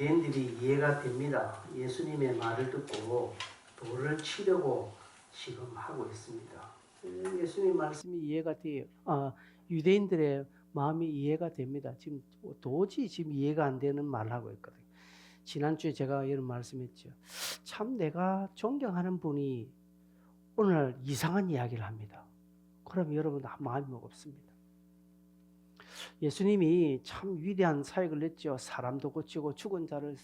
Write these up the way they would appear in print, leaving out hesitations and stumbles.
유대인들이 이해가 됩니다. 예수님의 말을 듣고 돌을 치려고 지금 하고 있습니다. 예수님 말씀이 이해가 돼요. 유대인들의 마음이 이해가 됩니다. 지금 도저히 지금 이해가 안 되는 말을 하고 있거든요. 지난주에 제가 이런 말씀했죠. 참 내가 존경하는 분이 오늘 이상한 이야기를 합니다. 그럼 여러분 마음이 무겁습니다. 예수님이 참 위대한 사역을 했죠. 사람도 고치고 죽은 자를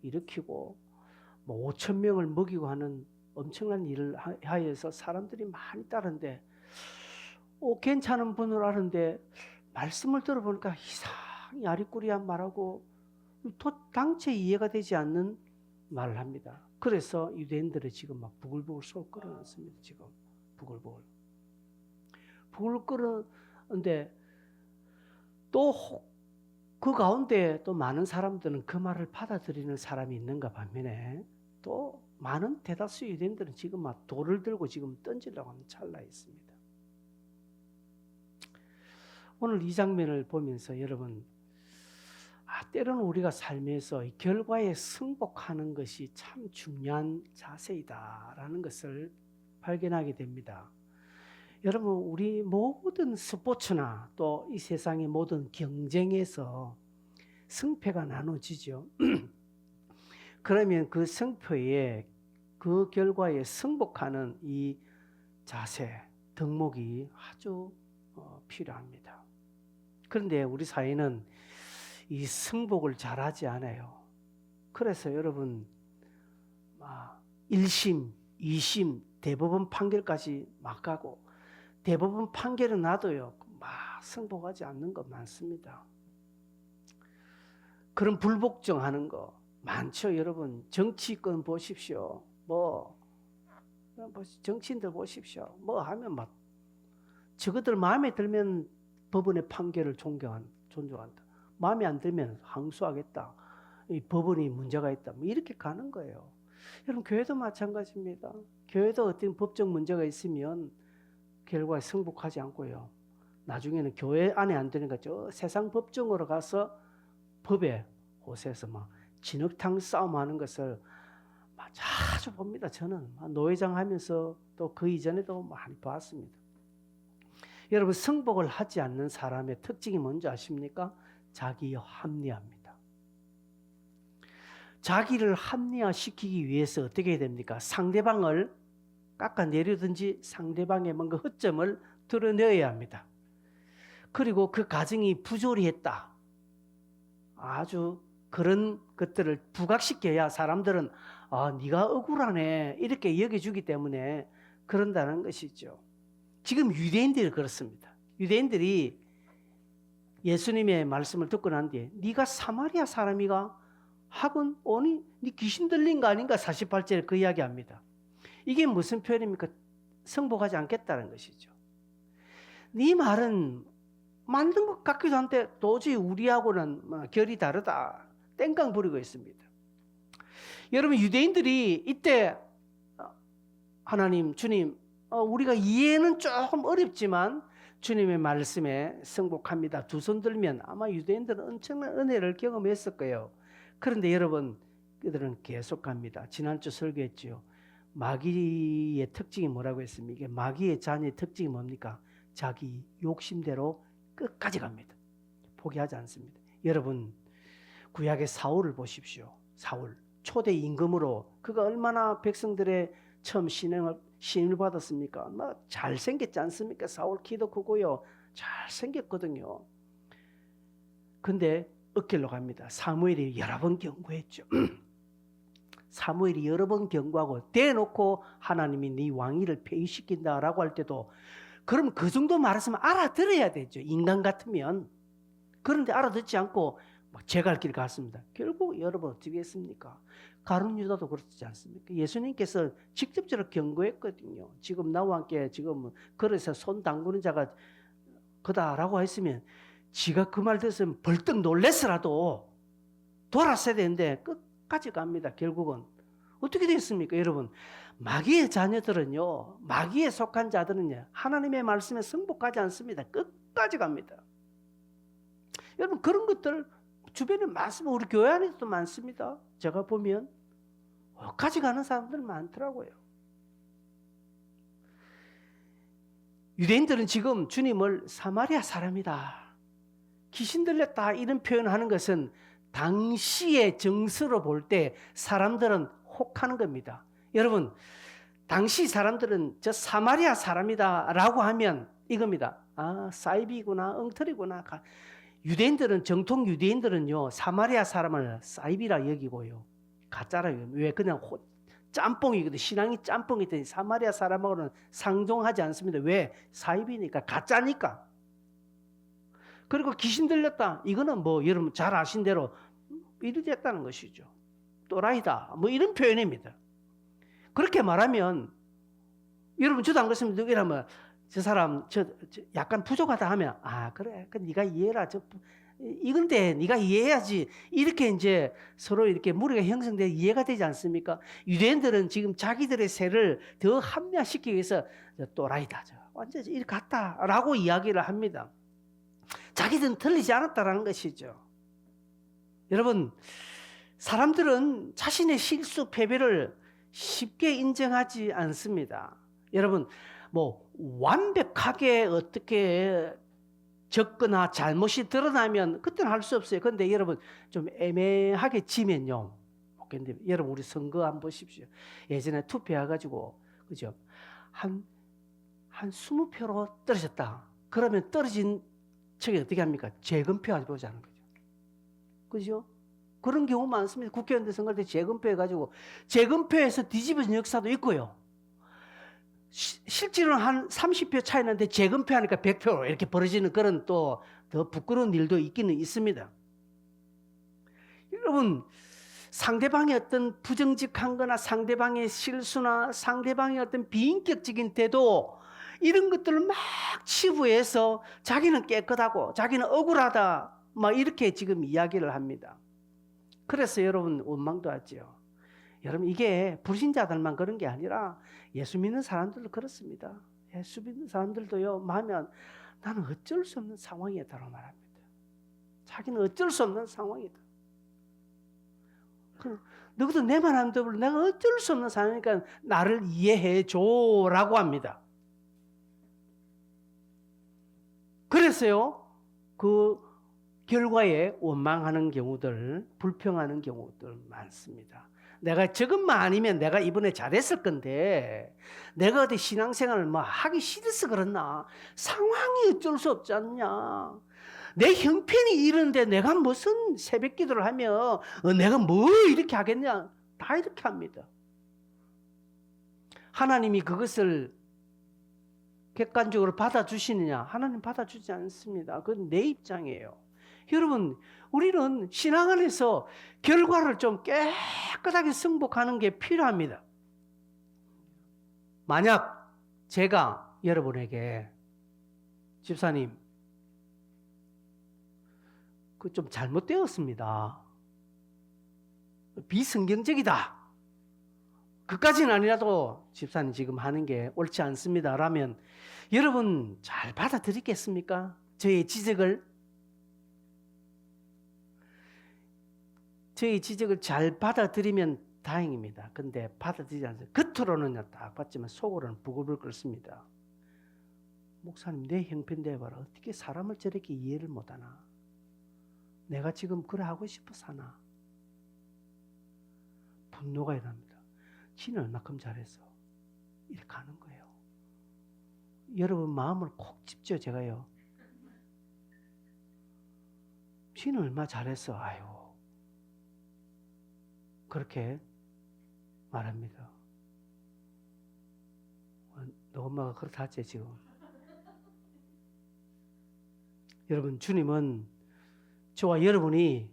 일으키고 5천 명을 먹이고 하는 엄청난 일을 하여서 사람들이 많이 따르는데 괜찮은 분을 아는데 말씀을 들어보니까 이상히 아리꾸리한 말하고 당체 이해가 되지 않는 말을 합니다. 그래서 유대인들이 지금 막 부글부글 속 끓어놨습니다. 지금 부글부글 끓었는데 또 그 가운데 또 많은 사람들은 그 말을 받아들이는 사람이 있는가 반면에 또 많은 대다수 유대인들은 지금 막 돌을 들고 지금 던지려고 하는 찰나에 있습니다. 오늘 이 장면을 보면서 여러분 때로는 우리가 삶에서 이 결과에 승복하는 것이 참 중요한 자세이다라는 것을 발견하게 됩니다. 여러분 우리 모든 스포츠나 또 이 세상의 모든 경쟁에서 승패가 나눠지죠. 그러면 그 승패에 그 결과에 승복하는 이 자세, 덕목이 아주 필요합니다. 그런데 우리 사회는 이 승복을 잘하지 않아요. 그래서 여러분 1심, 2심, 대법원 판결까지 막 가고 대법원 판결은 놔도요 막 승복하지 않는 거 많습니다. 그런 불복종하는 거 많죠. 여러분 정치권 보십시오. 정치인들 보십시오. 하면 막 저것들 마음에 들면 법원의 판결을 존중한다. 마음에 안 들면 항소하겠다. 이 법원이 문제가 있다. 이렇게 가는 거예요. 여러분 교회도 마찬가지입니다. 교회도 어떤 법적 문제가 있으면 결과에 승복하지 않고요. 나중에는 교회 안에 안 되니까 저 세상 법정으로 가서 법에 호소해서 막 진흙탕 싸움하는 것을 자주 봅니다. 저는 노회장 하면서 또 그 이전에도 많이 봤습니다. 여러분 승복을 하지 않는 사람의 특징이 뭔지 아십니까? 자기 합리화입니다. 자기를 합리화시키기 위해서 어떻게 해야 됩니까? 상대방을 깎아내리든지 상대방의 뭔가 허점을 드러내야 합니다. 그리고 그 가정이 부조리 했다. 아주 그런 것들을 부각시켜야 사람들은 네가 억울하네 이렇게 여겨주기 때문에 그런다는 것이죠. 지금 유대인들이 그렇습니다. 유대인들이 예수님의 말씀을 듣고 난 뒤에 네가 사마리아 사람이가 하군 오니 네 귀신 들린 거 아닌가 48절에 그 이야기합니다. 이게 무슨 표현입니까? 승복하지 않겠다는 것이죠. 네 말은 만든 것 같기도 한데 도저히 우리하고는 결이 다르다. 땡깡 부리고 있습니다. 여러분 유대인들이 이때 하나님 주님 우리가 이해는 조금 어렵지만 주님의 말씀에 승복합니다. 두 손 들면 아마 유대인들은 엄청난 은혜를 경험했을 거예요. 그런데 여러분 그들은 계속 갑니다. 지난주 설교했죠. 마귀의 특징이 뭐라고 했습니까? 이게 마귀의 자녀의 특징이 뭡니까? 자기 욕심대로 끝까지 갑니다. 포기하지 않습니다. 여러분 구약의 사울을 보십시오. 사울 초대 임금으로 그가 얼마나 백성들의 처음 신임을 받았습니까? 잘생겼지 않습니까? 사울 키도 크고요. 잘생겼거든요. 근데 엇길로 갑니다. 사무엘이 여러 번 경고했죠. 사무엘이 여러 번 경고하고 대놓고 하나님이 네 왕위를 폐위시킨다라고 할 때도 그럼 그 정도 말했으면 알아들어야 되죠. 인간 같으면. 그런데 알아듣지 않고 제 갈 길 갔습니다. 결국 여러분 어떻게 했습니까? 가룟 유다도 그렇지 않습니까? 예수님께서 직접적으로 경고했거든요. 지금 나와 함께 지금 그래서 손 담그는 자가 그다라고 했으면 지가 그 말 듣으면 벌떡 놀랬으라도 돌았어야 되는데 끝까지 갑니다. 결국은. 어떻게 됐습니까? 여러분 마귀의 자녀들은요. 마귀에 속한 자들은요. 하나님의 말씀에 승복하지 않습니다. 끝까지 갑니다. 여러분 그런 것들 주변에 많습니다. 우리 교회 안에도 많습니다. 제가 보면 어디까지 가는 사람들 많더라고요. 유대인들은 지금 주님을 사마리아 사람이다, 귀신 들렸다 이런 표현하는 것은 당시의 정서로 볼 때 사람들은 혹하는 겁니다. 여러분, 당시 사람들은 저 사마리아 사람이다 라고 하면 이겁니다. 아, 사이비구나, 엉터리구나. 유대인들은, 정통 유대인들은요, 사마리아 사람을 사이비라 여기고요, 가짜라 여기고. 왜? 그냥 짬뽕이거든. 신앙이 짬뽕이더니 사마리아 사람하고는 상종하지 않습니다. 왜? 사이비니까, 가짜니까. 그리고 귀신 들렸다, 이거는 뭐 여러분 잘 아신 대로 이리 됐다는 것이죠. 또라이다, 뭐 이런 표현입니다. 그렇게 말하면 여러분, 저도 안 그렇습니다. 누구라면 저 사람 저 약간 부족하다 하면, 아 그래, 그 네가 이해해라, 이건데 네가 이해해야지, 이렇게 이제 서로 이렇게 무리가 형성돼 이해가 되지 않습니까? 유대인들은 지금 자기들의 세를 더 합리화시키기 위해서 또라이다, 완전 이렇게 같다라고 이야기를 합니다. 자기들은 틀리지 않았다라는 것이죠. 여러분, 사람들은 자신의 실수, 패배를 쉽게 인정하지 않습니다. 여러분, 뭐 완벽하게 어떻게 적거나 잘못이 드러나면 그때는 할 수 없어요. 그런데 여러분, 좀 애매하게 지면요, 여러분, 우리 선거 한번 보십시오. 예전에 투표해가지고, 그죠? 한 20표로 떨어졌다. 그러면 떨어진 측이 어떻게 합니까? 재검표 보자는 거죠. 그죠? 그런 경우 많습니다. 국회의원들 선거할 때 재검표 해가지고, 재검표에서 뒤집어진 역사도 있고요. 실제로는 한 30표 차이 나는데 재검표 하니까 100표 이렇게 벌어지는 그런 또 더 부끄러운 일도 있기는 있습니다. 여러분, 상대방의 어떤 부정직한 거나 상대방의 실수나 상대방의 어떤 비인격적인 태도, 이런 것들을 막 치부해서 자기는 깨끗하고 자기는 억울하다, 막 이렇게 지금 이야기를 합니다. 그래서 여러분 원망도 하죠. 여러분, 이게 불신자들만 그런 게 아니라 예수 믿는 사람들도 그렇습니다. 예수 믿는 사람들도요, 마면 나는 어쩔 수 없는 상황이다라고 말합니다. 자기는 어쩔 수 없는 상황이다. 너희도 내 말 안 들으면 내가 어쩔 수 없는 상황이니까 나를 이해해 줘라고 합니다. 그래서요, 그 결과에 원망하는 경우들, 불평하는 경우들 많습니다. 내가 저것만 아니면 내가 이번에 잘했을 건데, 내가 어디 신앙생활을 뭐 하기 싫어서 그렇나? 상황이 어쩔 수 없지 않냐? 내 형편이 이런데 내가 무슨 새벽 기도를 하며 내가 뭐 이렇게 하겠냐? 다 이렇게 합니다. 하나님이 그것을 객관적으로 받아주시느냐? 하나님 받아주지 않습니다. 그건 내 입장이에요. 여러분, 우리는 신앙 안에서 결과를 좀 깨끗하게 승복하는 게 필요합니다. 만약 제가 여러분에게, 집사님, 그 좀 잘못되었습니다, 비성경적이다, 그까지는 아니라도 집사님 지금 하는 게 옳지 않습니다 라면 여러분 잘 받아들이겠습니까? 저의 지적을 잘 받아들이면 다행입니다. 근데 받아들이지 않아요. 겉으로는 딱 봤지만 속으로는 부글부글 끓습니다. 목사님, 내 형편대 봐라. 어떻게 사람을 저렇게 이해를 못하나? 내가 지금 그래 하고 싶어서 하나? 분노가 일어납니다. 지는 얼마큼 잘했어? 이렇게 하는 거예요. 여러분 마음을 콕 찝죠, 제가요. 지는 얼마 잘했어? 아유, 그렇게 말합니다. 너 엄마가 그렇다 했지 지금? 여러분, 주님은 저와 여러분이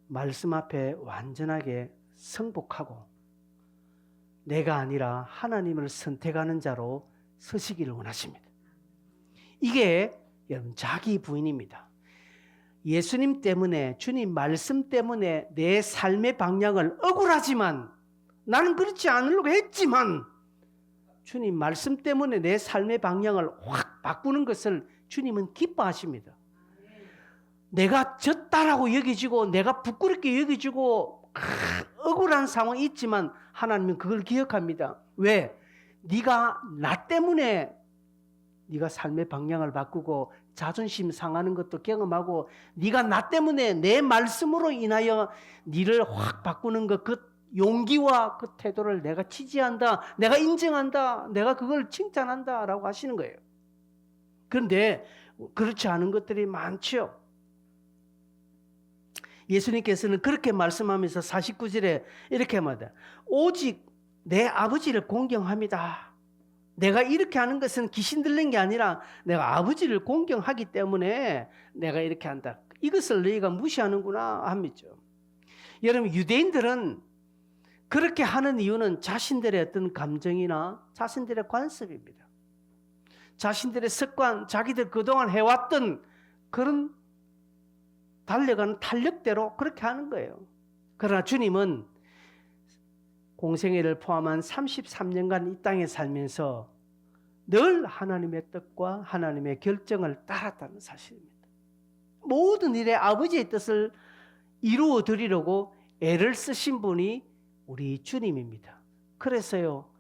말씀 앞에 완전하게 승복하고 내가 아니라 하나님을 선택하는 자로 서시기를 원하십니다. 이게 여러분 자기 부인입니다. 예수님 때문에, 주님 말씀 때문에 내 삶의 방향을, 억울하지만 나는 그렇지 않으려고 했지만 주님 말씀 때문에 내 삶의 방향을 확 바꾸는 것을 주님은 기뻐하십니다. 내가 졌다라고 여겨지고 내가 부끄럽게 여겨지고 억울한 상황이 있지만 하나님은 그걸 기억합니다. 왜? 네가 나 때문에 네가 삶의 방향을 바꾸고 자존심 상하는 것도 경험하고 네가 나 때문에 내 말씀으로 인하여 네를 확 바꾸는 것, 그 용기와 그 태도를 내가 지지한다, 내가 인정한다, 내가 그걸 칭찬한다 라고 하시는 거예요. 그런데 그렇지 않은 것들이 많죠. 예수님께서는 그렇게 말씀하면서 49절에 이렇게 말합니다. 오직 내 아버지를 공경합니다. 내가 이렇게 하는 것은 귀신 들린 게 아니라 내가 아버지를 공경하기 때문에 내가 이렇게 한다. 이것을 너희가 무시하는구나 합니다. 여러분, 유대인들은 그렇게 하는 이유는 자신들의 어떤 감정이나 자신들의 관습입니다. 자신들의 습관, 자기들 그동안 해왔던 그런 달려가는 탄력대로 그렇게 하는 거예요. 그러나 주님은 공생애를 포함한 33년간 이 땅에 살면서 늘 하나님의 뜻과 하나님의 결정을 따랐다는 사실입니다. 모든 일에 아버지의 뜻을 이루어 드리려고 애를 쓰신 분이 우리 주님입니다. 그래서요,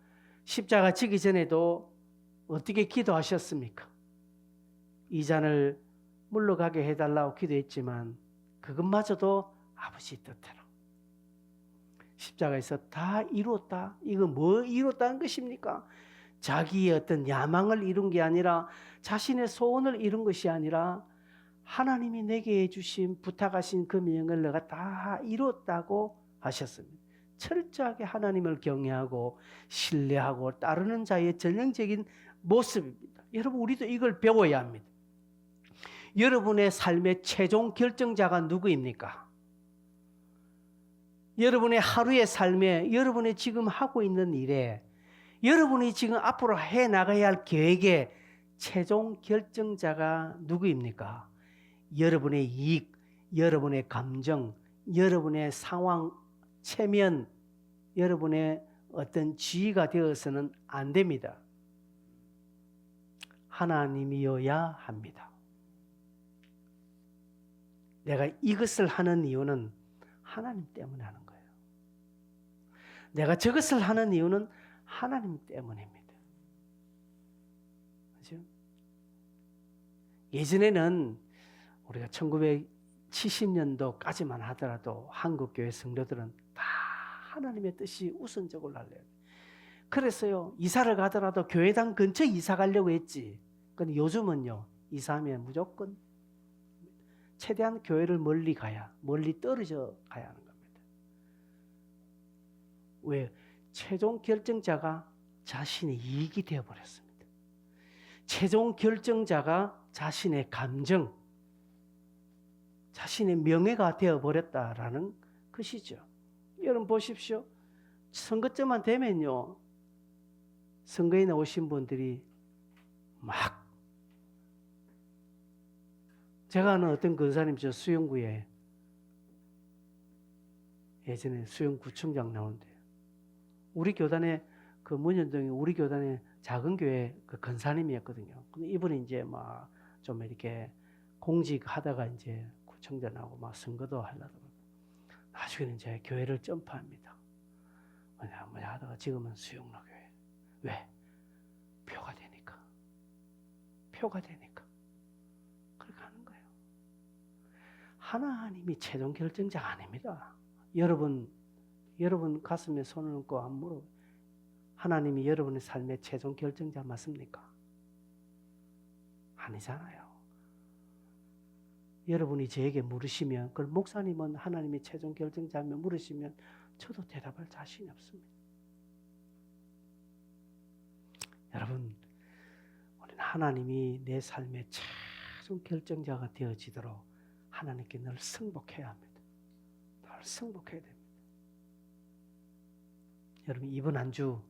십자가 지기 전에도 어떻게 기도하셨습니까? 이 잔을 물러가게 해달라고 기도했지만 그것마저도 아버지 뜻대로 십자가에서 다 이루었다. 이거 뭐 이뤘다는 것입니까? 자기의 어떤 야망을 이룬 게 아니라 자신의 소원을 이룬 것이 아니라 하나님이 내게 해주신 부탁하신 그 명을 내가 다 이뤘다고 하셨습니다. 철저하게 하나님을 경외하고 신뢰하고 따르는 자의 전형적인 모습입니다. 여러분, 우리도 이걸 배워야 합니다. 여러분의 삶의 최종 결정자가 누구입니까? 여러분의 하루의 삶에, 여러분이 지금 하고 있는 일에, 여러분이 지금 앞으로 해나가야 할 계획의 최종 결정자가 누구입니까? 여러분의 이익, 여러분의 감정, 여러분의 상황, 체면, 여러분의 어떤 지위가 되어서는 안 됩니다. 하나님이어야 합니다. 내가 이것을 하는 이유는 하나님 때문에 하는 거예요. 내가 저것을 하는 이유는 하나님 때문입니다. 그렇죠? 예전에는 우리가 1970년도까지만 하더라도 한국교회 성도들은 다 하나님의 뜻이 우선적으로 하려고 해요. 그래서요, 이사를 가더라도 교회당 근처 이사 가려고 했지. 근데 요즘은요, 이사하면 무조건 최대한 교회를 멀리 가야, 멀리 떨어져 가야 하는 겁니다. 왜? 최종 결정자가 자신의 이익이 되어버렸습니다. 최종 결정자가 자신의 감정, 자신의 명예가 되어버렸다라는 것이죠. 여러분 보십시오. 선거때만 되면요, 선거에 나오신 분들이 막, 제가 아는 어떤 권사님, 저 수영구에 예전에 수영구청장 나오는데, 우리 교단에 그 문현동에 우리 교단에 작은 교회 그 권사님이었거든요. 근데 이분이 이제 막 좀 이렇게 공직하다가 이제 구청장하고 막 선거도 하려고 나중에는 이제 교회를 점프합니다. 뭐냐 하다가 지금은 수영로 교회. 왜? 표가 되니까. 표가 되니까. 그렇게 하는 거예요. 하나님이 최종 결정자가 아닙니다. 여러분 가슴에 손을 얹고 안 물어. 하나님이 여러분의 삶의 최종 결정자 맞습니까? 아니잖아요. 여러분이 저에게 물으시면, 그걸 목사님은 하나님의 최종 결정자면 물으시면 저도 대답할 자신이 없습니다. 여러분, 우리는 하나님이 내 삶의 최종 결정자가 되어지도록 하나님께 늘 승복해야 합니다. 늘 승복해야 됩니다. 여러분, 이번 한 주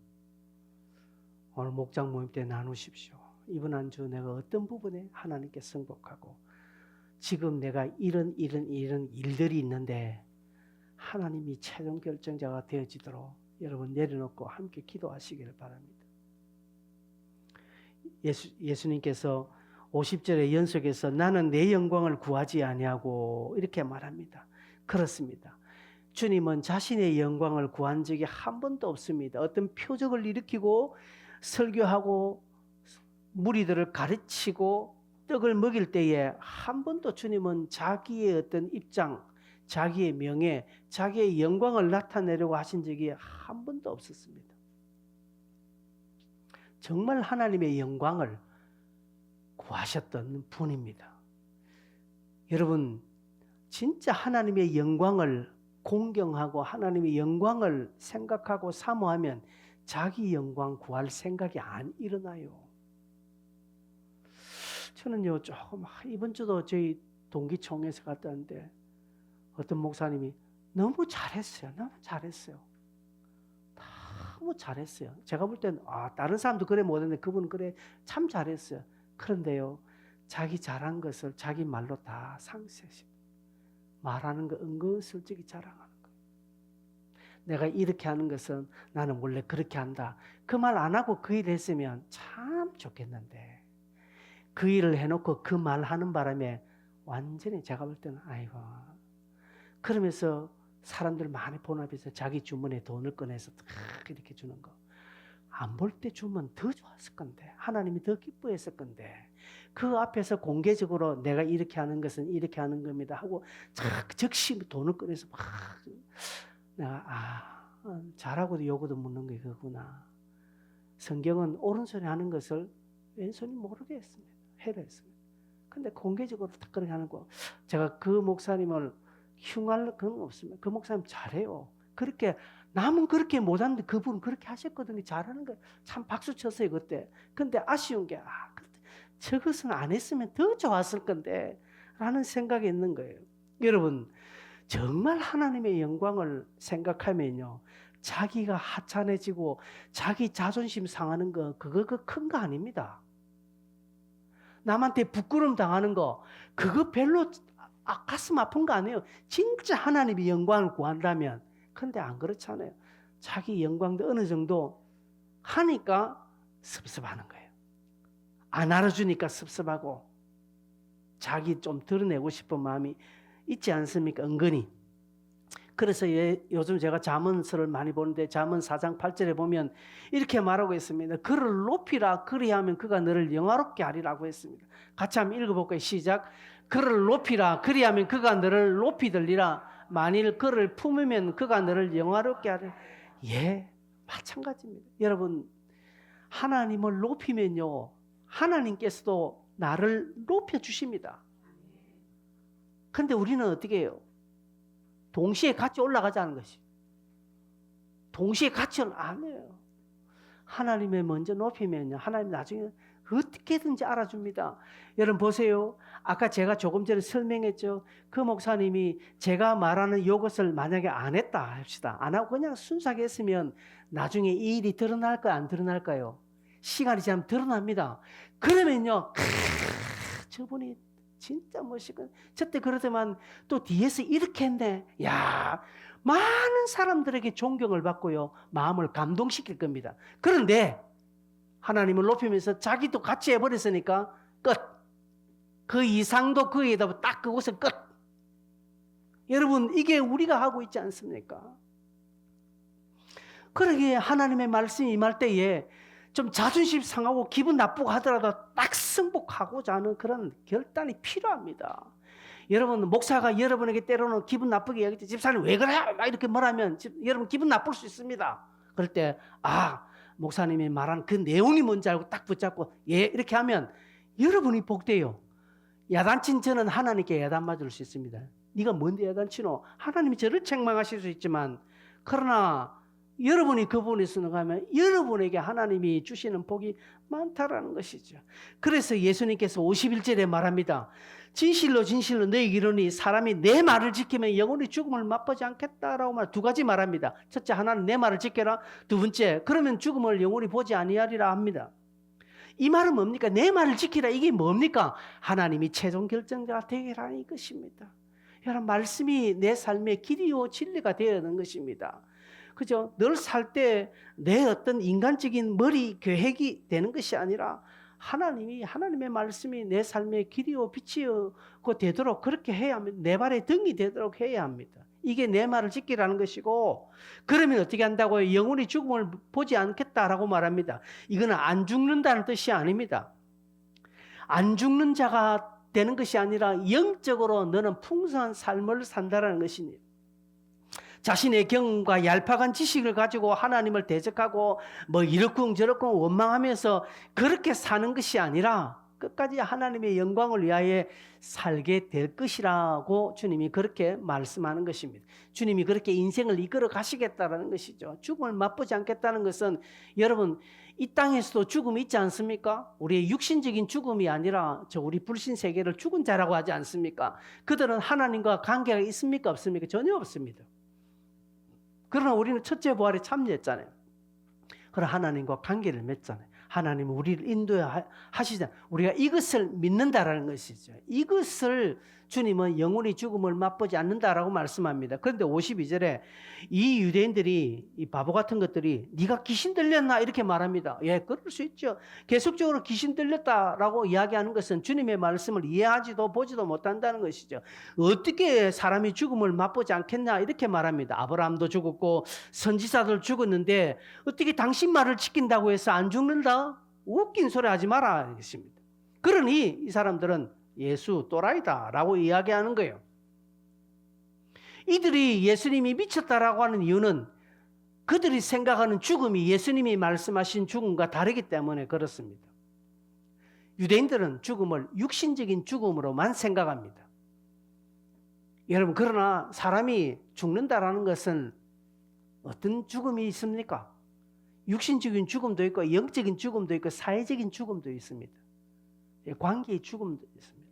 오늘 목장 모임 때 나누십시오. 이번 한 주 내가 어떤 부분에 하나님께 승복하고, 지금 내가 이런 일들이 있는데 하나님이 최종 결정자가 되어지도록 여러분 내려놓고 함께 기도하시기를 바랍니다. 예수님께서 50절의 연속에서 나는 내 영광을 구하지 아니하고 이렇게 말합니다. 그렇습니다. 주님은 자신의 영광을 구한 적이 한 번도 없습니다. 어떤 표적을 일으키고 설교하고 무리들을 가르치고 떡을 먹일 때에 한 번도 주님은 자기의 어떤 입장, 자기의 명예, 자기의 영광을 나타내려고 하신 적이 한 번도 없었습니다. 정말 하나님의 영광을 구하셨던 분입니다. 여러분, 진짜 하나님의 영광을 공경하고 하나님의 영광을 생각하고 사모하면 자기 영광 구할 생각이 안 일어나요. 저는요, 조금 이번 주도 저희 동기총회에서 갔다 왔는데 어떤 목사님이 너무 잘했어요. 너무 잘했어요. 너무 잘했어요. 제가 볼 때는 다른 사람도 그래 못했는데 그분은 그래 참 잘했어요. 그런데요, 자기 잘한 것을 자기 말로 다 상세하십니다. 말하는 거 은근슬쩍이 자랑하는 거예요. 내가 이렇게 하는 것은 나는 원래 그렇게 한다. 그 말 안 하고 그 일 했으면 참 좋겠는데 그 일을 해놓고 그 말 하는 바람에 완전히 제가 볼 때는 아이고, 그러면서 사람들 많이 본합해서 자기 주머니에 돈을 꺼내서 탁 이렇게 주는 거. 안 볼 때 주면 더 좋았을 건데, 하나님이 더 기뻐했을 건데, 그 앞에서 공개적으로 내가 이렇게 하는 것은 이렇게 하는 겁니다 하고 즉시 돈을 꺼내서 막 내가 잘하고도 요구도 묻는 게 그거구나. 성경은 오른손이 하는 것을 왼손이 모르게 했습니다. 해라 했습니다. 근데 공개적으로 딱 그렇게 하는 거. 제가 그 목사님을 흉할 그런 거 없습니다. 그 목사님 잘해요. 그렇게 남은 그렇게 못하는데 그분은 그렇게 하셨거든요. 잘하는 거 참 박수 쳤어요 그때. 근데 아쉬운 게 저것은 안 했으면 더 좋았을 건데 라는 생각이 있는 거예요. 여러분, 정말 하나님의 영광을 생각하면요, 자기가 하찮아지고 자기 자존심 상하는 거 그거 큰 거 아닙니다. 남한테 부끄러움 당하는 거 그거 별로 가슴 아픈 거 아니에요. 진짜 하나님의 영광을 구한다면. 근데 안 그렇잖아요. 자기 영광도 어느 정도 하니까 섭섭하는 거예요. 안 알아주니까 섭섭하고 자기 좀 드러내고 싶은 마음이 있지 않습니까? 은근히. 그래서 요즘 제가 잠언서를 많이 보는데 잠언 4장 8절에 보면 이렇게 말하고 있습니다. 그를 높이라 그리하면 그가 너를 영화롭게 하리라고 했습니다. 같이 한번 읽어볼까요? 시작. 그를 높이라 그리하면 그가 너를 높이 들리라. 만일 그를 품으면 그가 너를 영화롭게 하리라. 예, 마찬가지입니다. 여러분, 하나님을 높이면요, 하나님께서도 나를 높여주십니다. 근데 우리는 어떻게 해요? 동시에 같이 올라가자는 것이. 동시에 같이 안 해요. 하나님을 먼저 높이면요, 하나님 나중에 어떻게든지 알아줍니다. 여러분 보세요. 아까 제가 조금 전에 설명했죠. 그 목사님이 제가 말하는 이것을 만약에 안 했다 합시다. 안 하고 그냥 순수하게 했으면 나중에 이 일이 드러날까요? 안 드러날까요? 시간이 지나면 드러납니다. 그러면요, 저분이 진짜 멋있고, 저때 그러더만 또 뒤에서 이렇게 했네. 야, 많은 사람들에게 존경을 받고요, 마음을 감동시킬 겁니다. 그런데 하나님을 높이면서 자기도 같이 해버렸으니까 끝. 그 이상도 그에다 딱 그곳에 끝. 여러분, 이게 우리가 하고 있지 않습니까? 그러기에 하나님의 말씀이 임할 때에 좀 자존심 상하고 기분 나쁘고 하더라도 딱 승복하고자 하는 그런 결단이 필요합니다. 여러분, 목사가 여러분에게 때로는 기분 나쁘게 얘기할 집사님 왜 그래? 막 이렇게 말하면 여러분 기분 나쁠 수 있습니다. 그럴 때 목사님이 말한 그 내용이 뭔지 알고 딱 붙잡고 예 이렇게 하면 여러분이 복돼요. 야단친 저는 하나님께 야단 맞을 수 있습니다. 네가 뭔데 야단치노? 하나님이 저를 책망하실 수 있지만, 그러나 여러분이 그 부분에 순응하면 여러분에게 하나님이 주시는 복이 많다라는 것이죠. 그래서 예수님께서 51절에 말합니다. 진실로 진실로 너희에게 이르노니 사람이 내 말을 지키면 영원히 죽음을 맛보지 않겠다라고 두 가지 말합니다. 첫째, 하나는 내 말을 지켜라. 두 번째, 그러면 죽음을 영원히 보지 아니하리라 합니다. 이 말은 뭡니까? 내 말을 지키라. 이게 뭡니까? 하나님이 최종 결정자가 되리라는 것입니다. 여러분, 말씀이 내 삶의 길이요 진리가 되어야 하는 것입니다. 그죠? 늘 살 때 내 어떤 인간적인 머리 계획이 되는 것이 아니라 하나님이 하나님의 말씀이 내 삶의 길이요 빛이요 되도록 그렇게 해야 합니다. 내 발의 등이 되도록 해야 합니다. 이게 내 말을 지키라는 것이고 그러면 어떻게 한다고요? 영원히 죽음을 보지 않겠다라고 말합니다. 이거는 안 죽는다는 뜻이 아닙니다. 안 죽는 자가 되는 것이 아니라 영적으로 너는 풍성한 삶을 산다라는 것입니다. 자신의 경험과 얄팍한 지식을 가지고 하나님을 대적하고 뭐 이렇쿵 저렇쿵 원망하면서 그렇게 사는 것이 아니라 끝까지 하나님의 영광을 위하여 살게 될 것이라고 주님이 그렇게 말씀하는 것입니다. 주님이 그렇게 인생을 이끌어 가시겠다는 것이죠. 죽음을 맛보지 않겠다는 것은 여러분 이 땅에서도 죽음이 있지 않습니까? 우리의 육신적인 죽음이 아니라 우리 불신 세계를 죽은 자라고 하지 않습니까? 그들은 하나님과 관계가 있습니까? 없습니까? 전혀 없습니다. 그러나 우리는 첫째 부활에 참여했잖아요. 그러나 하나님과 관계를 맺잖아요. 하나님은 우리를 인도하시잖아요. 우리가 이것을 믿는다라는 것이죠. 이것을 주님은 영원히 죽음을 맛보지 않는다라고 말씀합니다. 그런데 52절에 이 유대인들이 이 바보 같은 것들이 네가 귀신 들렸나 이렇게 말합니다. 예, 그럴 수 있죠. 계속적으로 귀신 들렸다라고 이야기하는 것은 주님의 말씀을 이해하지도 보지도 못한다는 것이죠. 어떻게 사람이 죽음을 맛보지 않겠냐 이렇게 말합니다. 아브라함도 죽었고 선지자들 죽었는데 어떻게 당신 말을 지킨다고 해서 안 죽는다? 웃긴 소리 하지 마라 했습니다. 그러니 이 사람들은 예수 또라이다라고 이야기하는 거예요. 이들이 예수님이 미쳤다라고 하는 이유는 그들이 생각하는 죽음이 예수님이 말씀하신 죽음과 다르기 때문에 그렇습니다. 유대인들은 죽음을 육신적인 죽음으로만 생각합니다. 여러분 그러나 사람이 죽는다라는 것은 어떤 죽음이 있습니까? 육신적인 죽음도 있고 영적인 죽음도 있고 사회적인 죽음도 있습니다. 관계의 죽음도 있습니다.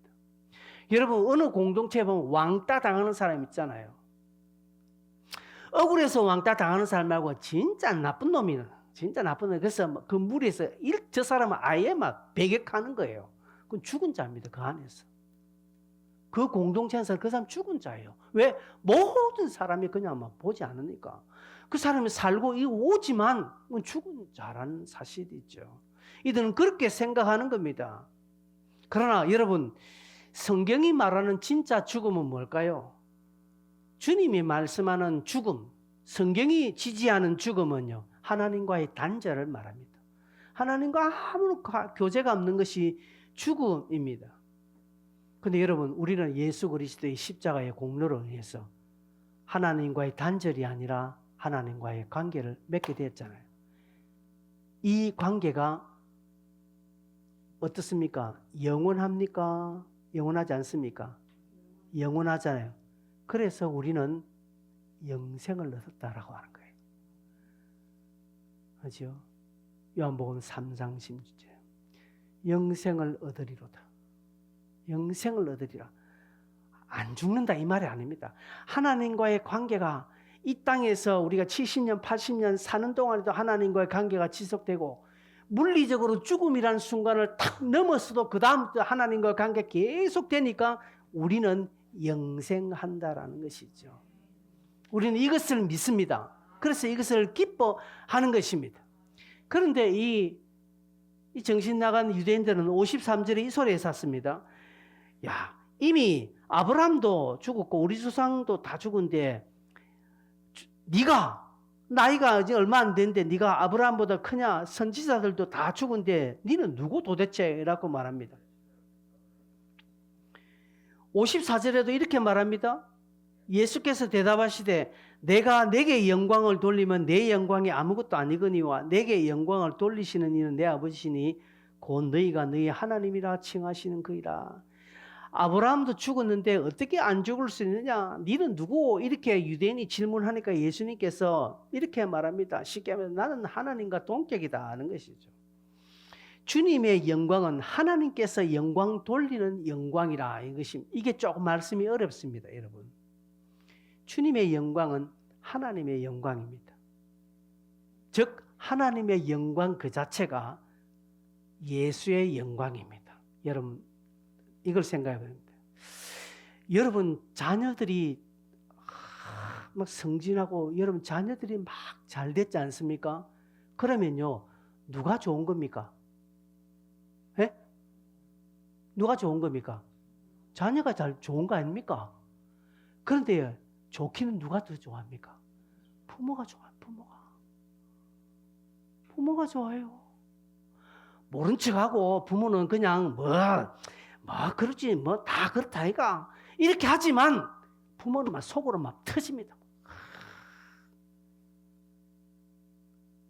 여러분 어느 공동체에 보면 왕따 당하는 사람 있잖아요. 억울해서 왕따 당하는 사람 말고 진짜 나쁜 놈이 진짜 나쁜 놈. 그래서 그 무리에서 저 사람은 아예 막 배격하는 거예요. 그건 죽은 자입니다. 그 안에서. 그 공동체에서 그 사람 죽은 자예요. 왜? 모든 사람이 그냥 막 보지 않으니까. 그 사람이 살고 오지만 죽은 자라는 사실이 있죠. 이들은 그렇게 생각하는 겁니다. 그러나 여러분 성경이 말하는 진짜 죽음은 뭘까요? 주님이 말씀하는 죽음, 성경이 지지하는 죽음은요, 하나님과의 단절을 말합니다. 하나님과 아무런 교제가 없는 것이 죽음입니다. 그런데 여러분 우리는 예수 그리스도의 십자가의 공로로 인해서 하나님과의 단절이 아니라 하나님과의 관계를 맺게 되었잖아요. 이 관계가 어떻습니까? 영원합니까? 영원하지 않습니까? 영원하잖아요. 그래서 우리는 영생을 얻었다라고 하는 거예요. 그렇죠? 요한복음 3장 16절. 영생을 얻으리로다. 영생을 얻으리라. 안 죽는다 이 말이 아닙니다. 하나님과의 관계가 이 땅에서 우리가 70년, 80년 사는 동안에도 하나님과의 관계가 지속되고 물리적으로 죽음이라는 순간을 탁 넘었어도 그 다음부터 하나님과의 관계가 계속 되니까 우리는 영생한다라는 것이죠. 우리는 이것을 믿습니다. 그래서 이것을 기뻐하는 것입니다. 그런데 이 정신 나간 유대인들은 53절에 이 소리에 샀습니다. 야, 이미 아브라함도 죽었고 우리 조상도 다 죽은데 네가 나이가 이제 얼마 안 됐는데 네가 아브라함보다 크냐? 선지자들도 다 죽은데 너는 누구 도대체? 라고 말합니다. 54절에도 이렇게 말합니다. 예수께서 대답하시되 내가 내게 영광을 돌리면 내 영광이 아무것도 아니거니와 내게 영광을 돌리시는 이는 내 아버지시니 곧 너희가 너희 하나님이라 칭하시는 그이라. 아브라함도 죽었는데 어떻게 안 죽을 수 있느냐? 너는 누구? 이렇게 유대인이 질문하니까 예수님께서 이렇게 말합니다. 쉽게 하면 나는 하나님과 동격이다 하는 것이죠. 주님의 영광은 하나님께서 영광 돌리는 영광이라 이것이 이게 조금 말씀이 어렵습니다, 여러분. 주님의 영광은 하나님의 영광입니다. 즉 하나님의 영광 그 자체가 예수의 영광입니다. 여러분 이걸 생각해 봅니다. 여러분 자녀들이 막 승진하고 여러분 자녀들이 막 잘 됐지 않습니까? 그러면요 누가 좋은 겁니까? 예? 누가 좋은 겁니까? 자녀가 잘 좋은 거 아닙니까? 그런데 좋기는 누가 더 좋아합니까? 부모가 좋아요. 부모가 좋아요. 모른 척하고 부모는 그냥 그렇지 다 그렇다 이가 이렇게 하지만 부모는 막 속으로 막 터집니다.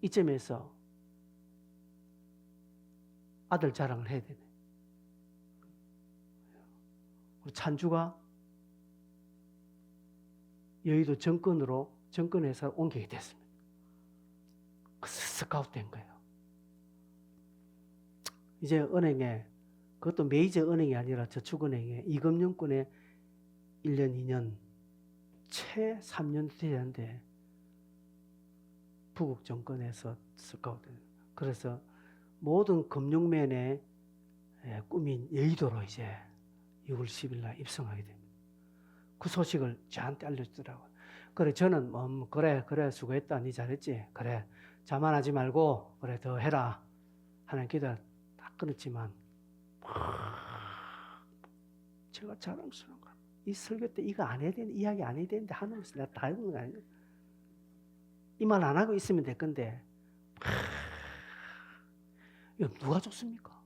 이점에서 아들 자랑을 해야 되네. 우리 찬주가 여의도 정권회사로 옮기게 됐습니다. 스카우트 된 거예요. 이제 은행에, 그것도 메이저 은행이 아니라 저축은행에 이금융권에 1년, 2년, 채 3년 되는데 부국 정권에서 스카우트. 그래서 모든 금융면의 꿈인 여의도로 이제 6월 10일 날 입성하게 됩니다. 그 소식을 저한테 알려주더라고요. 그래 저는 그래 수고했다. 니 잘했지. 그래 자만하지 말고 그래 더 해라 하는 기도를 딱 끊었지만 제가 자랑스러운 거야. 이 설교 때 이거 안 해야 되는데 이야기 안 해야 되는데 하면서 내가 다 해본 거 아니에요. 이 말 안 하고 있으면 될 건데 이거 누가 좋습니까?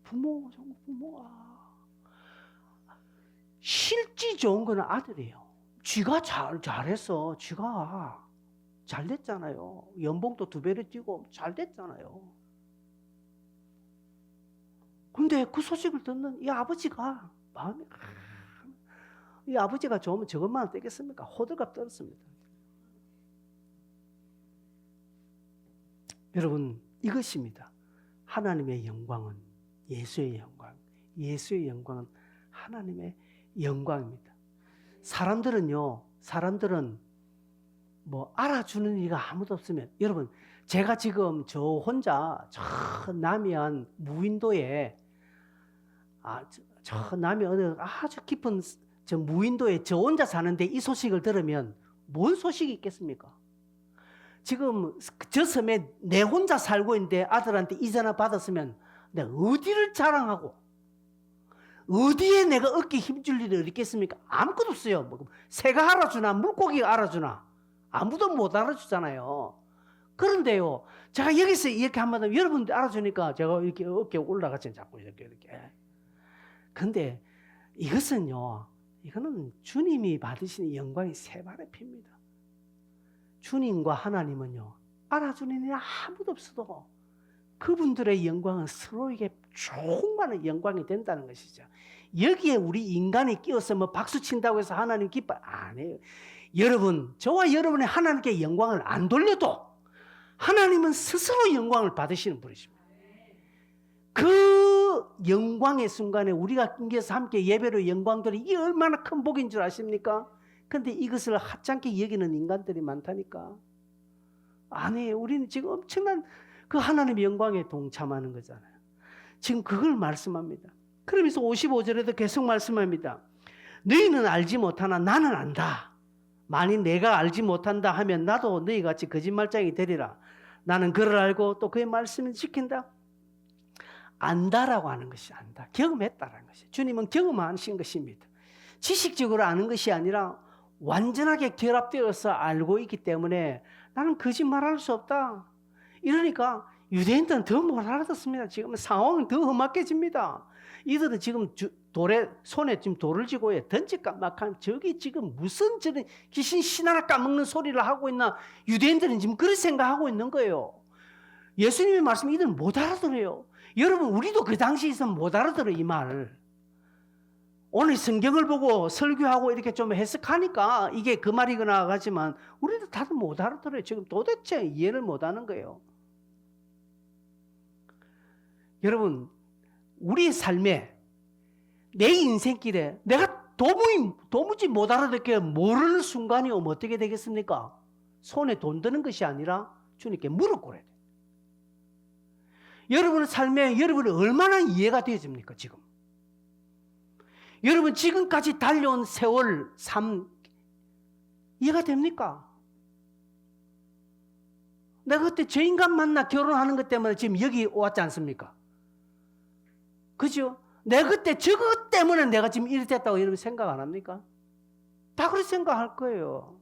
부모가 실지 좋은 거는 아들이에요. 쥐가 잘했어. 쥐가 잘 됐잖아요. 연봉도 2배로 뛰고 잘 됐잖아요. 근데 그 소식을 듣는 이 아버지가 마음이 이 아버지가 좋으면 저것만 되겠습니까? 호들갑 떨었습니다. 여러분 이것입니다. 하나님의 영광은 예수의 영광. 예수의 영광은 하나님의 영광입니다. 사람들은 뭐 알아주는 이가 아무도 없으면 여러분 제가 지금 저 혼자 저 남해안 무인도에 저 남해안 아주 깊은 저 무인도에 저 혼자 사는데 이 소식을 들으면 뭔 소식이 있겠습니까? 지금 저 섬에 내 혼자 살고 있는데 아들한테 이 전화 받았으면 내가 어디를 자랑하고 어디에 내가 어깨 힘줄 일이 있겠습니까? 아무것도 없어요. 새가 알아주나 물고기가 알아주나 아무도 못 알아주잖아요. 그런데요 제가 여기서 이렇게 한번 하면 여러분들 알아주니까 제가 이렇게 어깨 올라가지 자꾸 이렇게 근데 이거는 주님이 받으시는 영광이 세 발의 피입니다. 주님과 하나님은요 알아주는 일 아무도 없어도 그분들의 영광은 서로에게 충만한 영광이 된다는 것이죠. 여기에 우리 인간이 끼어서 박수 친다고 해서 하나님 기뻐 안 해요. 여러분 저와 여러분의 하나님께 영광을 안 돌려도 하나님은 스스로 영광을 받으시는 분이십니다. 그 영광의 순간에 우리가 끼어서 함께 예배로 영광 돌리 이게 얼마나 큰 복인 줄 아십니까? 근데 이것을 하찮게 여기는 인간들이 많다니까. 안 해요. 우리는 지금 엄청난 그 하나님의 영광에 동참하는 거잖아요. 지금 그걸 말씀합니다. 그러면서 55절에도 계속 말씀합니다. 너희는 알지 못하나 나는 안다. 만일 내가 알지 못한다 하면 나도 너희같이 거짓말장이 되리라. 나는 그를 알고 또 그의 말씀을 지킨다. 안다라고 하는 것이 안다. 경험했다라는 것이. 주님은 경험하신 것입니다. 지식적으로 아는 것이 아니라 완전하게 결합되어서 알고 있기 때문에 나는 거짓말할 수 없다. 이러니까 유대인들은 더 못 알아듣습니다. 지금 상황은 더 험악해집니다. 이들은 지금 손에 지금 돌을 쥐고 던질까 막하면 저기 지금 무슨 저런 귀신 신하나 까먹는 소리를 하고 있나. 유대인들은 지금 그런 생각하고 있는 거예요. 예수님의 말씀 이들은 못 알아들어요. 여러분 우리도 그 당시에 있으면 못 알아들어요. 이 말을. 오늘 성경을 보고 설교하고 이렇게 좀 해석하니까 이게 그 말이구나 하지만 우리도 다들 못 알아들어요. 지금 도대체 이해를 못 하는 거예요. 여러분 우리의 삶에 내 인생길에 내가 도무지 못 알아듣게 모르는 순간이 오면 어떻게 되겠습니까? 손에 돈 드는 것이 아니라 주님께 무릎 꿇어야 돼요. 여러분의 삶에 여러분이 얼마나 이해가 되어집니까 지금? 여러분 지금까지 달려온 세월 삶 이해가 됩니까? 내가 그때 저 인간 만나 결혼하는 것 때문에 지금 여기 왔지 않습니까? 그죠? 내가 그때 저것 때문에 내가 지금 이렇게 됐다고 이러면 생각 안 합니까? 다 그렇게 생각할 거예요.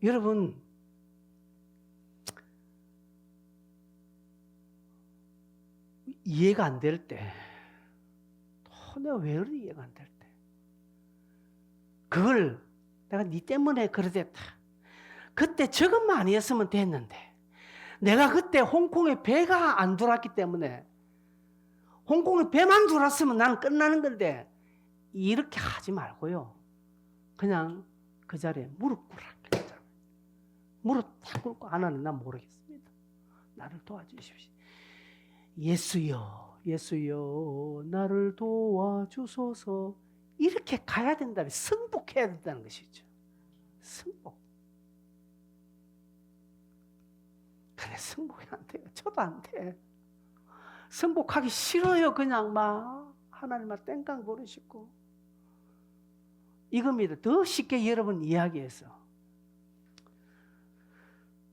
여러분, 이해가 안 될 때, 내가 왜 그래 이해가 안 될 때, 그걸 내가 네 때문에 그래 됐다. 그때 저것만 아니었으면 됐는데, 내가 그때 홍콩에 배가 안 들어왔기 때문에, 홍콩에 배만 들어왔으면 나는 끝나는 건데, 이렇게 하지 말고요. 그냥 그 자리에 무릎 꿇으라. 무릎 딱 꿇고 하나님 난 모르겠습니다. 나를 도와주십시오. 예수여, 예수여, 나를 도와주소서. 이렇게 가야 된다면 승복해야 된다는 것이죠. 승복. 그래, 승복이 안 돼요. 저도 안 돼. 승복하기 싫어요. 그냥 막 하나님만 땡깡 부르시고. 이겁니다. 더 쉽게 여러분 이야기해서.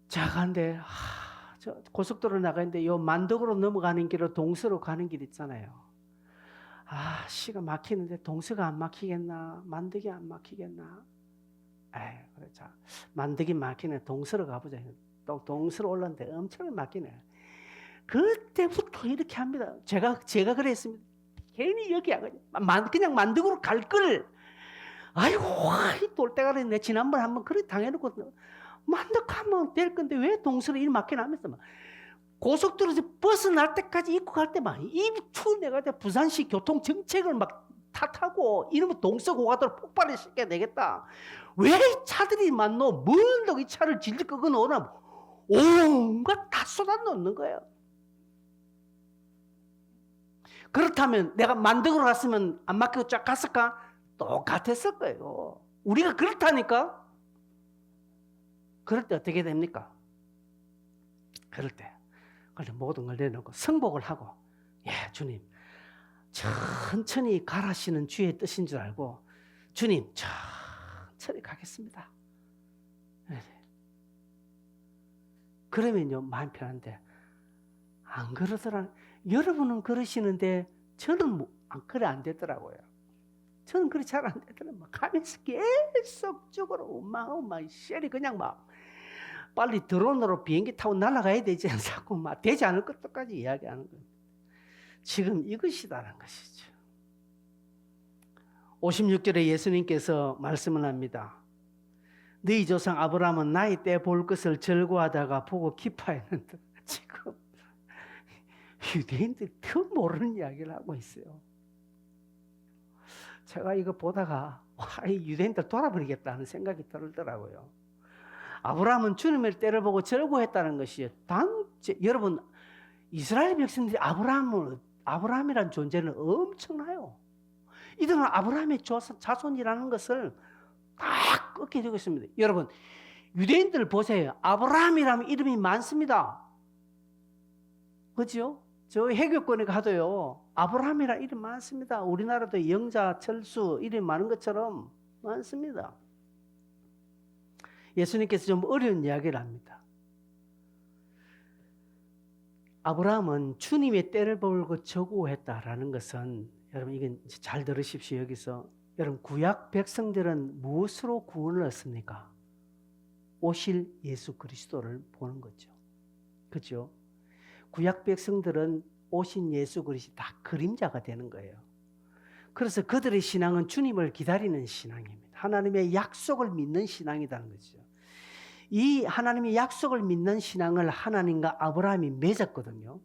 자, 간데 저 고속도로 나가는데 요 만덕으로 넘어가는 길로 동서로 가는 길 있잖아요. 시가 막히는데 동서가 안 막히겠나? 만덕이 안 막히겠나? 그래, 자, 만덕이 막히네. 동서로 가보자. 또 동서로 올랐는데 엄청 막히네. 그때부터 이렇게 합니다. 제가 그랬습니다. 괜히 여기 그냥 만덕으로 갈 걸. 아이고, 돌대가리 내 지난번에 한번 그렇게 당해놓고 만덕하면 될 건데 왜 동서로 일 막히나 하면서 막 고속도로에서 버스 날 때까지 입고 갈 때만 이 추운 내가 부산시 교통 정책을 막 탓하고 이러면 동서 고가도로 폭발을 시켜야 되겠다. 왜 차들이 많노? 멀다고 이 차를 질질 끄고 오나 온갖 다 쏟아놓는 거예요. 그렇다면 내가 만덕으로 갔으면 안 막히고 쫙 갔을까? 똑같았을 거예요. 우리가 그렇다니까. 그럴 때 어떻게 됩니까? 그럴 때 모든 걸 내놓고 승복을 하고, 예, 주님 천천히 가라시는 주의 뜻인 줄 알고 주님 천천히 가겠습니다. 네. 그러면요 마음 편한데 안 그러더라. 여러분은 그러시는데 저는 그래 안 되더라고요. 저는 그렇게 잘 안 되더라고요. 막 가면서 계속적으로 막 셀이 그냥 막 빨리 드론으로 비행기 타고 날아가야 되지 않고 막 되지 않을 것까지 이야기하는 거예요. 지금 이것이다라는 것이죠. 56절에 예수님께서 말씀을 합니다. 너희 조상 아브라함은 나이 때 볼 것을 절구하다가 보고 기뻐했는데 지금 유대인들이 더 모르는 이야기를 하고 있어요. 제가 이거 보다가 이 유대인들 돌아버리겠다는 생각이 들더라고요. 아브라함은 주님의 때를 보고 절구했다는 것이 여러분 이스라엘 백성들이 아브라함이라는 존재는 엄청나요. 이들은 아브라함의 자손이라는 것을 딱 꺾게 되고 있습니다. 여러분 유대인들 보세요. 아브라함이라는 이름이 많습니다. 그렇죠? 저 해교권에 가도요 아브라함이라는 이름 많습니다. 우리나라도 영자, 철수 이름 많은 것처럼 많습니다. 예수님께서 좀 어려운 이야기를 합니다. 아브라함은 주님의 때를 보고 저구했다라는 것은 여러분 이건 잘 들으십시오. 여기서 여러분 구약 백성들은 무엇으로 구원을 얻습니까? 오실 예수 그리스도를 보는 거죠. 그렇죠? 구약 백성들은 오신 예수 그리스도 다 그림자가 되는 거예요. 그래서 그들의 신앙은 주님을 기다리는 신앙입니다. 하나님의 약속을 믿는 신앙이라는 거죠. 이 하나님의 약속을 믿는 신앙을 하나님과 아브라함이 맺었거든요.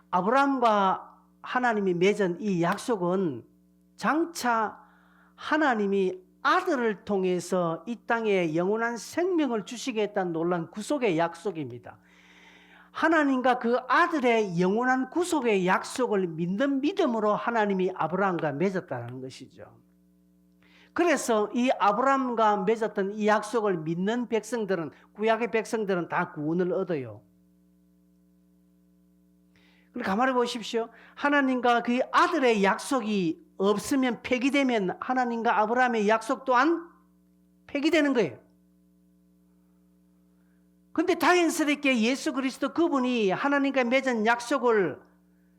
아브라함과 하나님이 맺은 이 약속은 장차 하나님이 아들을 통해서 이 땅에 영원한 생명을 주시겠다는 놀라운 구속의 약속입니다. 하나님과 그 아들의 영원한 구속의 약속을 믿는 믿음으로 하나님이 아브라함과 맺었다는 것이죠. 그래서 이 아브라함과 맺었던 이 약속을 믿는 백성들은 구약의 백성들은 다 구원을 얻어요. 그럼 가만히 보십시오. 하나님과 그 아들의 약속이 없으면 폐기되면 하나님과 아브라함의 약속 또한 폐기되는 거예요. 근데 당연스럽게 예수 그리스도 그분이 하나님과 맺은 약속을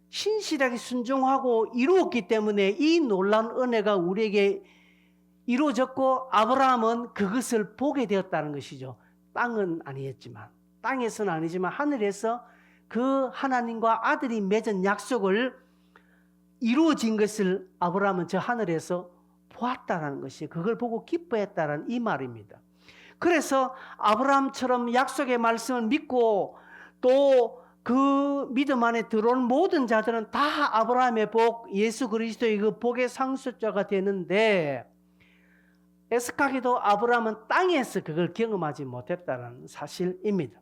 신실하게 순종하고 이루었기 때문에 이 놀라운 은혜가 우리에게 이루어졌고 아브라함은 그것을 보게 되었다는 것이죠. 땅은 아니었지만, 땅에서는 아니지만 하늘에서 그 하나님과 아들이 맺은 약속을 이루어진 것을 아브라함은 저 하늘에서 보았다는 것이, 그걸 보고 기뻐했다는 이 말입니다. 그래서 아브라함처럼 약속의 말씀을 믿고 또 그 믿음 안에 들어온 모든 자들은 다 아브라함의 복, 예수 그리스도의 그 복의 상속자가 되는데, 에스카기도 아브라함은 땅에서 그걸 경험하지 못했다는 사실입니다.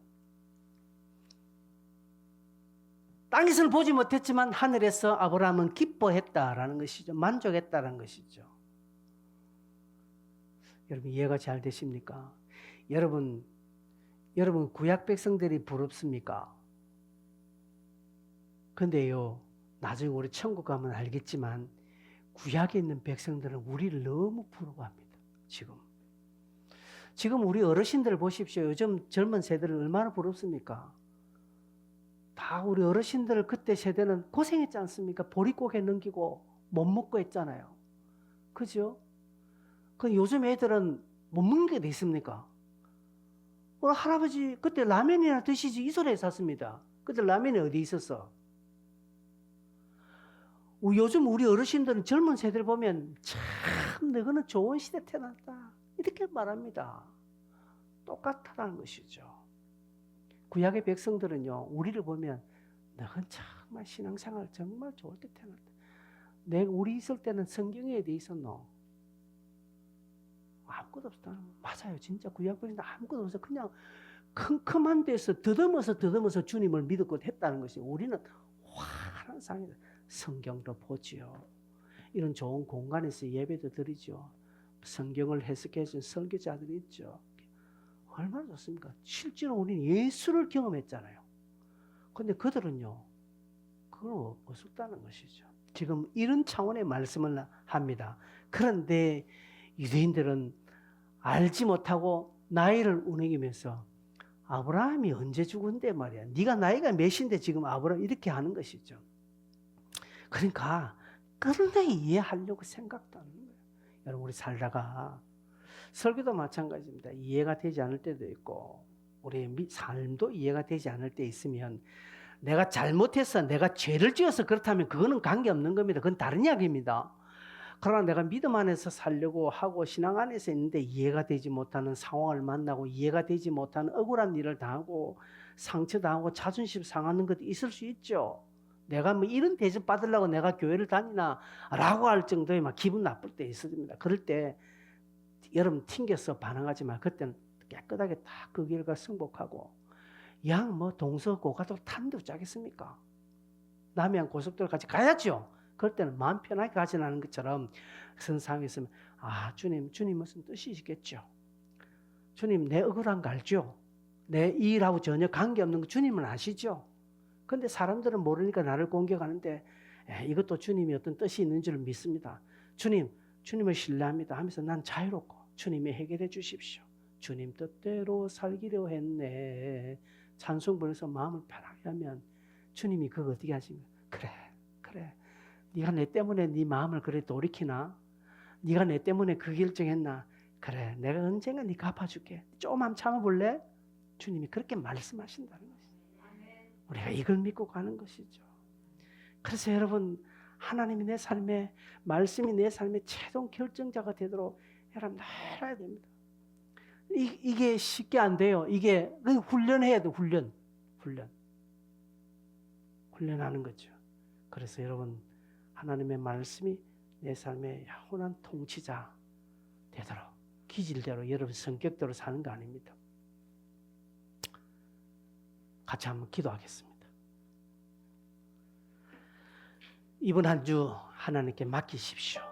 땅에서는 보지 못했지만 하늘에서 아브라함은 기뻐했다라는 것이죠. 만족했다는 것이죠. 여러분 이해가 잘 되십니까? 여러분 구약 백성들이 부럽습니까? 근데요, 나중에 우리 천국 가면 알겠지만 구약에 있는 백성들은 우리를 너무 부러워합니다. 지금 우리 어르신들 보십시오. 요즘 젊은 세대를 얼마나 부럽습니까? 다 우리 어르신들 그때 세대는 고생했지 않습니까? 보릿고개 넘기고 못 먹고 했잖아요. 그죠? 그 요즘 애들은 못 먹는 게 돼 있습니까? 오늘 할아버지 그때 라면이나 드시지 이 소리에 샀습니다. 그때 라면이 어디 있었어? 요즘 우리 어르신들은 젊은 세대를 보면 참 너희는 좋은 시대 태어났다 이렇게 말합니다. 똑같다는 것이죠. 구약의 백성들은요, 우리를 보면 너는 정말 신앙생활 정말 좋을 때 태어났다. 우리 있을 때는 성경에 어디 있었노? 아무것도 없다. 맞아요. 진짜 구약 백성들 아무것도 없어. 그냥 컴컴한 데서 더듬어서 주님을 믿었고 했다는 것이, 우리는 환한 상이다. 성경도 보지요. 이런 좋은 공간에서 예배도 드리죠. 성경을 해석해 준 설교자들이 있죠. 얼마나 좋습니까? 실제로 우리는 예수를 경험했잖아요. 근데 그들은요, 그걸 없었다는 것이죠. 지금 이런 차원의 말씀을 합니다. 그런데 유대인들은 알지 못하고 나이를 운행하면서 아브라함이 언제 죽은데 말이야. 네가 나이가 몇인데 지금 아브라함 이렇게 하는 것이죠. 그러니까 그런데 이해하려고 생각도 안 하는 거예요. 여러분 우리 살다가 설교도 마찬가지입니다. 이해가 되지 않을 때도 있고 우리의 삶도 이해가 되지 않을 때 있으면 내가 잘못해서 내가 죄를 지어서 그렇다면 그거는 관계없는 겁니다. 그건 다른 이야기입니다. 그러나 내가 믿음 안에서 살려고 하고 신앙 안에서 있는데 이해가 되지 못하는 상황을 만나고 이해가 되지 못하는 억울한 일을 당하고 상처당하고 자존심 상하는 것도 있을 수 있죠. 내가 뭐 이런 대접 받으려고 내가 교회를 다니나 라고 할 정도의 막 기분 나쁠 때 있습니다. 그럴 때 여러분 튕겨서 반항하지 마. 그때는 깨끗하게 다 그 길과 승복하고 양 뭐 동서 고가도로 탄 데 짜겠습니까? 남해안 고속도로까지 가야죠. 그럴 때는 마음 편하게 가지라는 것처럼 선상에 있으면 주님 무슨 뜻이시겠죠? 주님 내 억울한 거 알죠? 내 이 일하고 전혀 관계없는 거 주님은 아시죠? 근데 사람들은 모르니까 나를 공격하는데 이것도 주님이 어떤 뜻이 있는 줄 믿습니다. 주님을 신뢰합니다 하면서 난 자유롭고 주님이 해결해 주십시오. 주님 뜻대로 살기로 했네. 찬송 부르면서 마음을 편하게 하면 주님이 그거 어떻게 하십니까? 그래. 네가 내 때문에 네 마음을 그래 돌이키나? 네가 내 때문에 그 결정했나? 그래, 내가 언젠가 네 갚아줄게. 조금만 참아볼래? 주님이 그렇게 말씀하신다는 것이죠. 우리가 이걸 믿고 가는 것이죠. 그래서 여러분 하나님이 내 삶에 말씀이 내 삶의 최종 결정자가 되도록 여러분 알아야 됩니다. 이게 쉽게 안 돼요. 이게 훈련해야 돼. 훈련하는 거죠. 그래서 여러분 하나님의 말씀이 내 삶의 영원한 통치자 되도록 기질대로 여러분 성격대로 사는 거 아닙니다. 같이 한번 기도하겠습니다. 이번 한 주 하나님께 맡기십시오.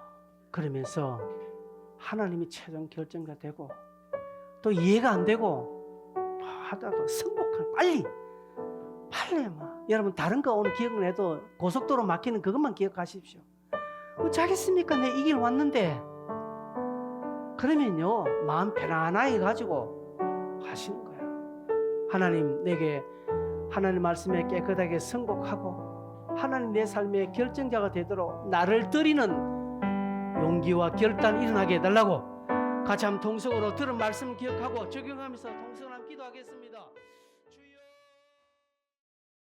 그러면서 하나님이 최종 결정자 되고 또 이해가 안 되고 하다가 승복할 빨리 여러분 다른 거 오늘 기억을 해도 고속도로 막히는 그것만 기억하십시오. 어쩌겠습니까? 내 이 길 왔는데. 그러면요 마음 편안하게 가지고 하시는 거예요. 하나님, 내게 하나님 말씀에 깨끗하게 승복하고 하나님 내 삶의 결정자가 되도록 나를 드리는 용기와 결단이 일어나게 해달라고 같이 한번 통성으로 들은 말씀 기억하고 적용하면서 통성을 한번 기도하겠습니다.